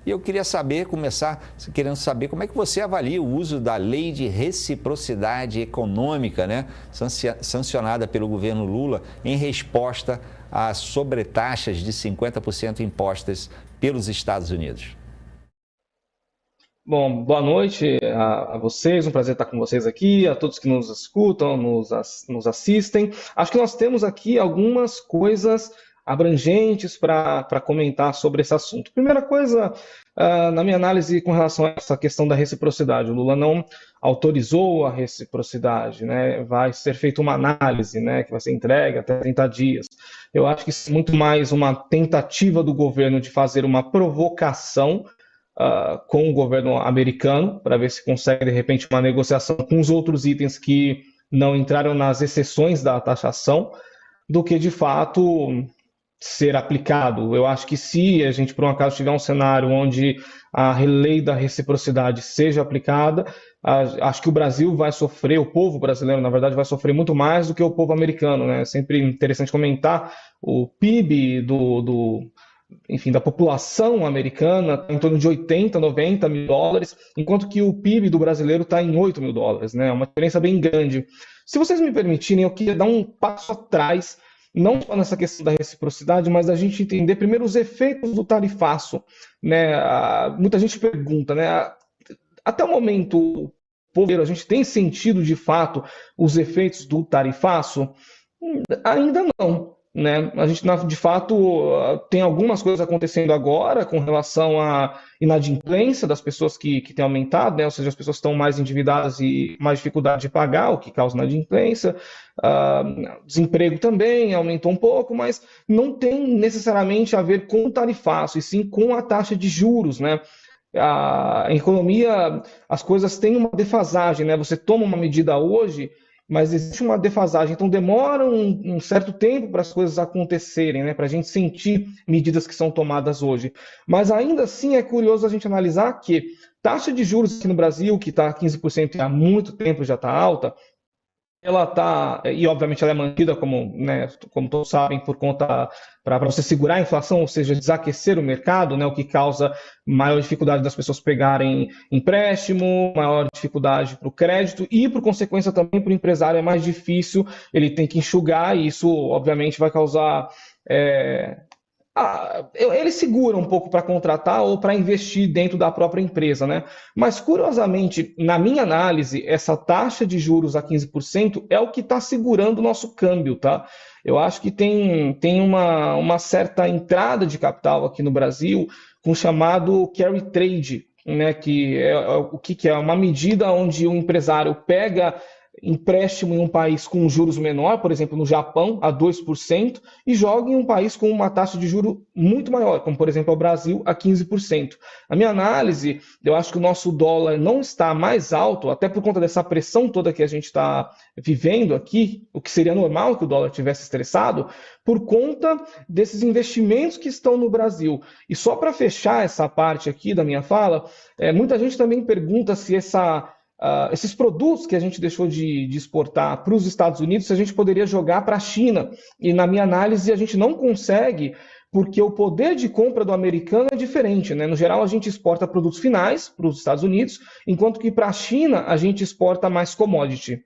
E eu queria começar querendo saber como é que você avalia o uso da lei de reciprocidade econômica, né, sancionada pelo governo Lula em resposta às sobretaxas de 50% impostas pelos Estados Unidos. Bom, boa noite a vocês, um prazer estar com vocês aqui, a todos que nos escutam, nos assistem. Acho que nós temos aqui algumas coisas abrangentes para comentar sobre esse assunto. Primeira coisa, na minha análise com relação a essa questão da reciprocidade, o Lula não autorizou a reciprocidade, né? Vai ser feita uma análise, né, que vai ser entregue até 30 dias. Eu acho que isso é muito mais uma tentativa do governo de fazer uma provocação com o governo americano, para ver se consegue, de repente, uma negociação com os outros itens que não entraram nas exceções da taxação, do que, de fato, ser aplicado. Eu acho que se a gente, por um acaso, tiver um cenário onde a lei da reciprocidade seja aplicada, acho que o Brasil vai sofrer, o povo brasileiro, na verdade, vai sofrer muito mais do que o povo americano, né? É sempre interessante comentar o PIB enfim, da população americana está em torno de 80, 90 mil dólares, enquanto que o PIB do brasileiro está em 8 mil dólares, né? É uma diferença bem grande. Se vocês me permitirem, eu queria dar um passo atrás, não só nessa questão da reciprocidade, mas a gente entender primeiro os efeitos do tarifaço, né? Muita gente pergunta, né? Até o momento, a gente tem sentido de fato os efeitos do tarifaço? Ainda não. Né? A gente, de fato, tem algumas coisas acontecendo agora com relação à inadimplência das pessoas que têm aumentado, né? Ou seja, as pessoas estão mais endividadas e mais dificuldade de pagar, o que causa inadimplência. Desemprego também aumentou um pouco, mas não tem necessariamente a ver com o tarifaço, e sim com a taxa de juros, né? A economia, as coisas têm uma defasagem, né? Você toma uma medida hoje, mas existe uma defasagem, então demora um certo tempo para as coisas acontecerem, né? Para a gente sentir medidas que são tomadas hoje. Mas ainda assim é curioso a gente analisar que taxa de juros aqui no Brasil, que está 15% e há muito tempo já está alta, ela está, e obviamente ela é mantida como, né, como todos sabem, por conta para você segurar a inflação, ou seja, desaquecer o mercado, né, o que causa maior dificuldade das pessoas pegarem empréstimo, maior dificuldade para o crédito e, por consequência, também para o empresário é mais difícil, ele tem que enxugar e isso, obviamente, vai causar ele segura um pouco para contratar ou para investir dentro da própria empresa, né? Mas, curiosamente, na minha análise, essa taxa de juros a 15% é o que está segurando o nosso câmbio, tá? Eu acho que tem uma certa entrada de capital aqui no Brasil com o chamado carry trade, né? Que o que é? Uma medida onde o empresário pega empréstimo em um país com juros menor, por exemplo, no Japão, a 2%, e joga em um país com uma taxa de juros muito maior, como, por exemplo, o Brasil, a 15%. Na minha análise, eu acho que o nosso dólar não está mais alto, até por conta dessa pressão toda que a gente está vivendo aqui, o que seria normal que o dólar tivesse estressado, por conta desses investimentos que estão no Brasil. E só para fechar essa parte aqui da minha fala, muita gente também pergunta se esses produtos que a gente deixou de exportar para os Estados Unidos, se a gente poderia jogar para a China. E na minha análise, a gente não consegue, porque o poder de compra do americano é diferente, né? No geral, a gente exporta produtos finais para os Estados Unidos, enquanto que para a China a gente exporta mais commodity.